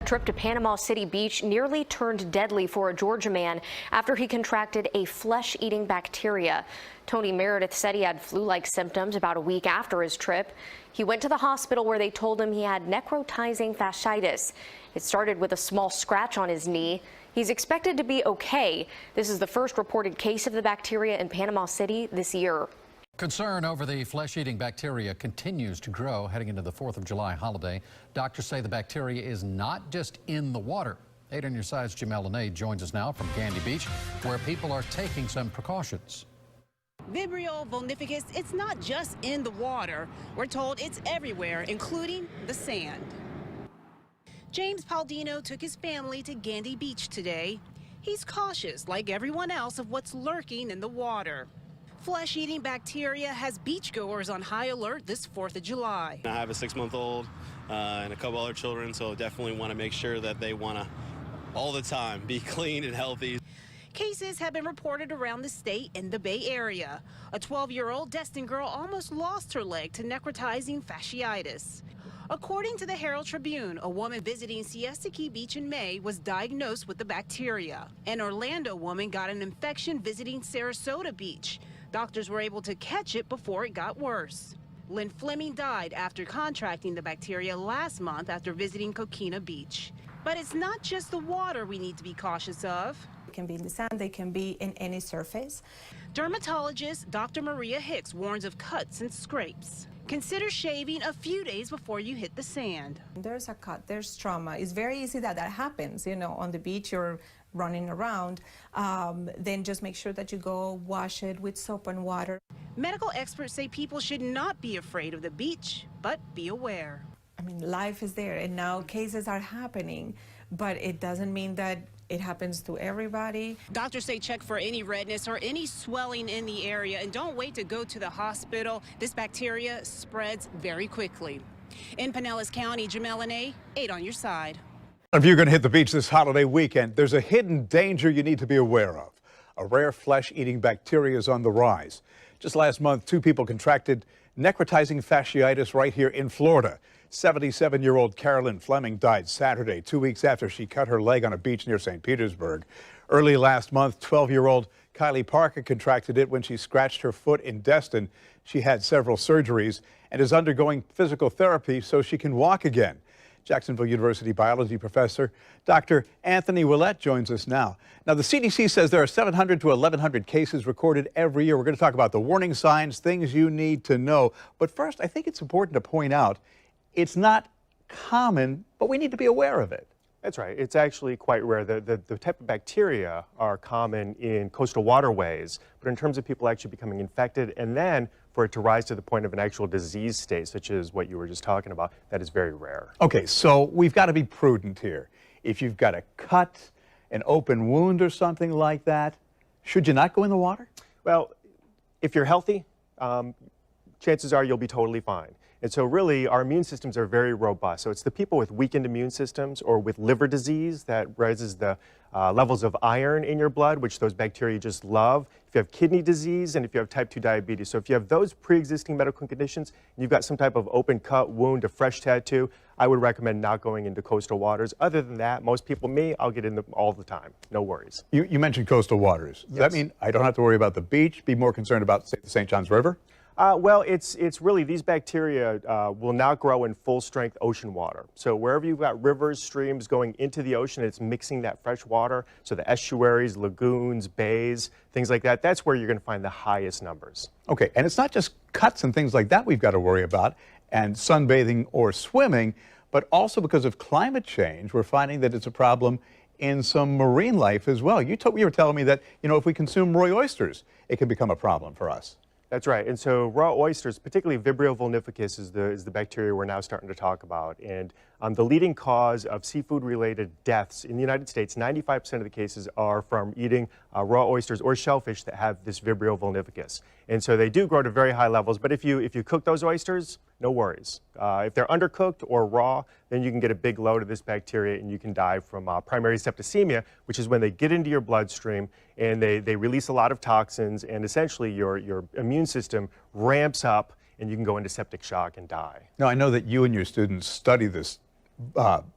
Trip to Panama City Beach nearly turned deadly for a Georgia man after he contracted a flesh-eating bacteria. Tony Meredith said he had flu-like symptoms about a week after his trip. He went to the hospital where they told him he had necrotizing fasciitis. It started with a small scratch on his knee. He's expected to be okay. This is the first reported case of the bacteria in Panama City this year. Concern over the flesh-eating bacteria continues to grow heading into the 4th of July holiday. Doctors say the bacteria is not just in the water. 8 on your side's Jamel Lene joins us now from Candy Beach, where people are taking some precautions. Vibrio vulnificus, it's not just in the water. We're told it's everywhere, including the sand. James Paldino took his family to Candy Beach today. He's cautious, like everyone else, of what's lurking in the water. Flesh-eating bacteria has beachgoers on high alert this 4th of July. I have a 6-month-old and a couple other children, so definitely want to make sure that they want to, all the time, be clean and healthy. Cases have been reported around the state and the Bay Area. A 12-year-old Destin girl almost lost her leg to necrotizing fasciitis. According to the Herald Tribune, a woman visiting Siesta Key Beach in May was diagnosed with the bacteria. An Orlando woman got an infection visiting Sarasota Beach. Doctors were able to catch it before it got worse. Lynn Fleming died after contracting the bacteria last month after visiting Coquina Beach. But it's not just the water we need to be cautious of. It can be in the sand, they can be in any surface. Dermatologist Dr. Maria Hicks warns of cuts and scrapes. Consider shaving a few days before you hit the sand. There's a cut, there's trauma. It's very easy that happens, on the beach, you're running around. Then just make sure that you go wash it with soap and water. Medical experts say people should not be afraid of the beach, but be aware. I mean, life is there, and now cases are happening, but it doesn't mean that it happens to everybody. Doctors say check for any redness or any swelling in the area, and don't wait to go to the hospital. This bacteria spreads very quickly. In Pinellas County, Jamel Lene, 8 on your side. If you're going to hit the beach this holiday weekend, there's a hidden danger you need to be aware of. A rare flesh-eating bacteria is on the rise. Just last month, 2 people contracted necrotizing fasciitis right here in Florida. 77-year-old Carolyn Fleming died Saturday, 2 weeks after she cut her leg on a beach near St. Petersburg. Early last month, 12-year-old Kylie Parker contracted it when she scratched her foot in Destin. She had several surgeries and is undergoing physical therapy so she can walk again. Jacksonville University biology professor Dr. Anthony Willett joins us now. Now, the CDC says there are 700 to 1,100 cases recorded every year. We're going to talk about the warning signs, things you need to know. But first, I think it's important to point out it's not common, but we need to be aware of it. That's right. It's actually quite rare. The type of bacteria are common in coastal waterways, but in terms of people actually becoming infected and then for it to rise to the point of an actual disease state, such as what you were just talking about, that is very rare. Okay, so we've got to be prudent here. If you've got a cut, an open wound or something like that, should you not go in the water? Well, if you're healthy, chances are you'll be totally fine. And so really, our immune systems are very robust. So it's the people with weakened immune systems or with liver disease that raises the levels of iron in your blood, which those bacteria just love. If you have kidney disease and if you have type 2 diabetes. So if you have those pre-existing medical conditions, and you've got some type of open cut, wound, a fresh tattoo, I would recommend not going into coastal waters. Other than that, most people, I'll get in them all the time. No worries. You mentioned coastal waters. Does that mean I don't have to worry about the beach, be more concerned about, say, the St. Johns River? Well, it's really, these bacteria will not grow in full-strength ocean water. So wherever you've got rivers, streams going into the ocean, it's mixing that fresh water. So the estuaries, lagoons, bays, things like that, that's where you're going to find the highest numbers. Okay, and it's not just cuts and things like that we've got to worry about, and sunbathing or swimming, but also because of climate change, we're finding that it's a problem in some marine life as well. You were telling me that, if we consume raw oysters, it can become a problem for us. That's right. And so raw oysters, particularly Vibrio vulnificus, is the bacteria we're now starting to talk about. And the leading cause of seafood-related deaths in the United States, 95% of the cases are from eating raw oysters or shellfish that have this Vibrio vulnificus. And so they do grow to very high levels. But if you cook those oysters, no worries. If they're undercooked or raw, then you can get a big load of this bacteria and you can die from primary septicemia, which is when they get into your bloodstream and they release a lot of toxins, and essentially your immune system ramps up and you can go into septic shock and die. Now, I know that you and your students study this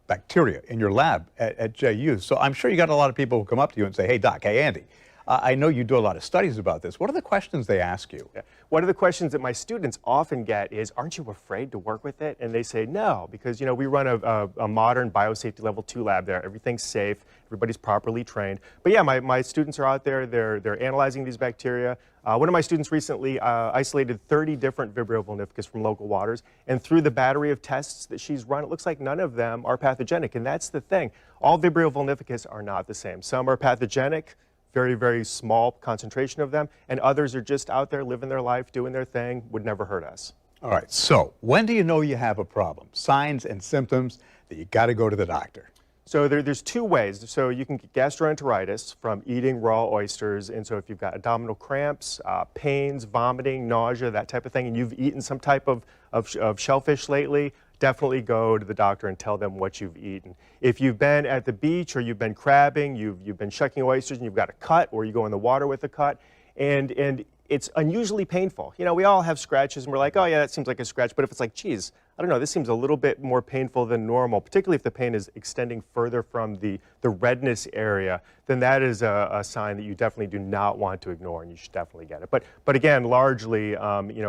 bacteria in your lab at JU. So I'm sure you got a lot of people who come up to you and say, hey, Doc, hey, Andy, I know you do a lot of studies about this. What are the questions they ask you? Yeah. One of the questions that my students often get is, aren't you afraid to work with it? And they say, no, because we run a modern biosafety level 2 lab there. Everything's safe. Everybody's properly trained. But yeah, my students are out there. They're analyzing these bacteria. One of my students recently isolated 30 different Vibrio vulnificus from local waters. And through the battery of tests that she's run, it looks like none of them are pathogenic. And that's the thing. All Vibrio vulnificus are not the same. Some are pathogenic, very, very small concentration of them, and others are just out there living their life, doing their thing, would never hurt us. All right, so when do you know you have a problem? Signs and symptoms that you got to go to the doctor. So there's 2 ways. So you can get gastroenteritis from eating raw oysters, and so if you've got abdominal cramps, pains, vomiting, nausea, that type of thing, and you've eaten some type of shellfish lately, definitely go to the doctor and tell them what you've eaten. If you've been at the beach or you've been crabbing, you've been shucking oysters and you've got a cut, or you go in the water with a cut, and it's unusually painful. We all have scratches and we're like, oh yeah, that seems like a scratch, but if it's like, geez, I don't know, this seems a little bit more painful than normal, particularly if the pain is extending further from the redness area, then that is a sign that you definitely do not want to ignore, and you should definitely get it. But again, largely,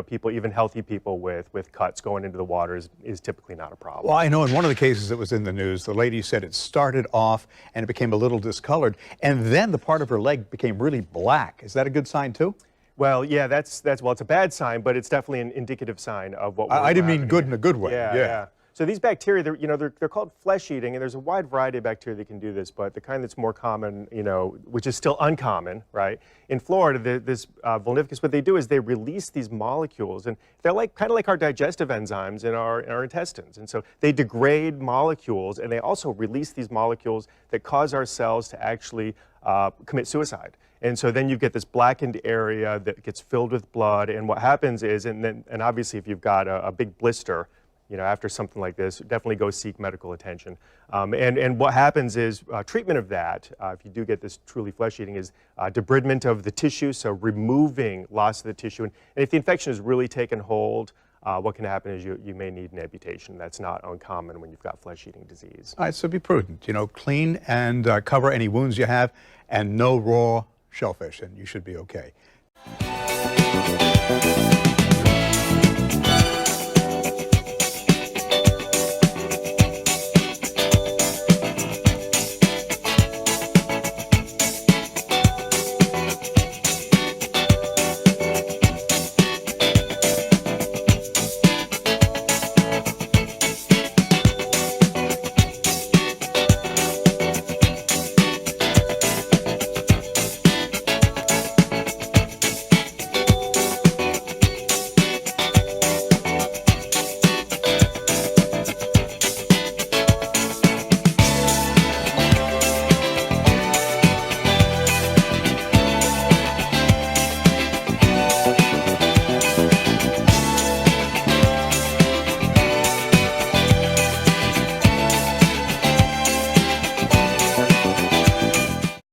people, even healthy people with cuts going into the water is typically not a problem. Well, I know in one of the cases that was in the news, the lady said it started off and it became a little discolored, and then the part of her leg became really black. Is that a good sign too? Well, yeah, that's well, it's a bad sign, but it's definitely an indicative sign of what I didn't mean good in a good way. Yeah. So these bacteria, they're called flesh-eating, and there's a wide variety of bacteria that can do this, but the kind that's more common, which is still uncommon, right? In Florida, this vulnificus, what they do is they release these molecules, and they're kind of like our digestive enzymes in our intestines. And so they degrade molecules, and they also release these molecules that cause our cells to actually commit suicide. And so then you get this blackened area that gets filled with blood, and what happens is, and obviously if you've got a big blister, after something like this, definitely go seek medical attention. And what happens is treatment of that, if you do get this truly flesh-eating, is debridement of the tissue, so removing loss of the tissue. And if the infection has really taken hold, what can happen is you may need an amputation. That's not uncommon when you've got flesh-eating disease. All right, so be prudent. Clean and cover any wounds you have, and no raw shellfish, and you should be okay.